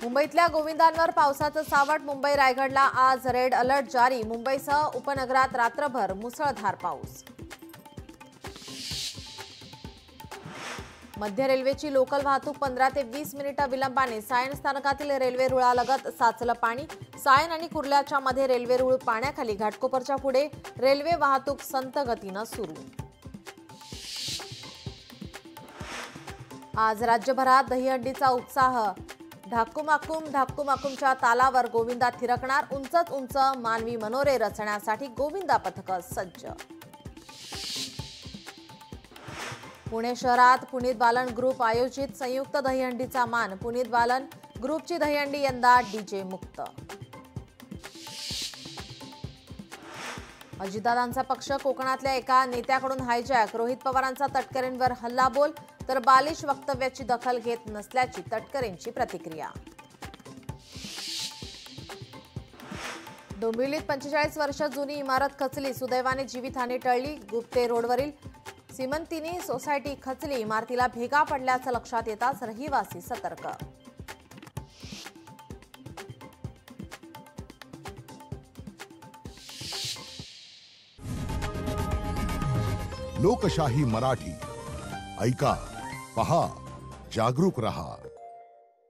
मुंबईतल्या गोविंदांवर पावसाचं सावट. मुंबई रायगडला आज रेड अलर्ट जारी. मुंबईसह उपनगरात रात्रभर मुसळधार पाऊस. मध्य रेल्वेची लोकल वाहतूक 15 ते 20 मिनिटं विलंबाने. सायन स्थानकातील रेल्वे रुळालगत साचलं पाणी. सायन आणि कुर्ल्याच्या मध्ये रेल्वे रुळ पाण्याखाली. घाटकोपरच्या पुढे रेल्वे वाहतूक संत गतीनं सुरू. आज राज्यभरात दहीहंडीचा उत्साह. धाक्कुमाकुमच्या तालावर गोविंदा थिरकणार. उंचच उंच मानवी मनोरे रचण्यासाठी गोविंदा पथक सज्ज. पुणे शहरात पुनीत बालन ग्रुप आयोजित संयुक्त दहीहंडीचा मान. पुनीत बालन ग्रुपची दहीहंडी यंदा डीजे मुक्त. अजितदादांचा पक्ष कोकणातल्या एका नेत्याकडून हायजॅक. रोहित पवारांचा तटकरेंवर हल्लाबोल तर बालिश वक्तव्याची दखल घेत नसल्याची तटकरेंची प्रतिक्रिया. डोंबिवलीत 45 वर्ष जुनी इमारत खचली. सुदैवाने जीवितहानी टळली. गुप्ते रोडवरील सिमंतिनी सोसायटी खचली. इमारतीला भेगा पडल्याचं लक्षात येताच रहिवासी सतर्क. लोकशाही मराठी ऐका, पहा, जागरूक रहा.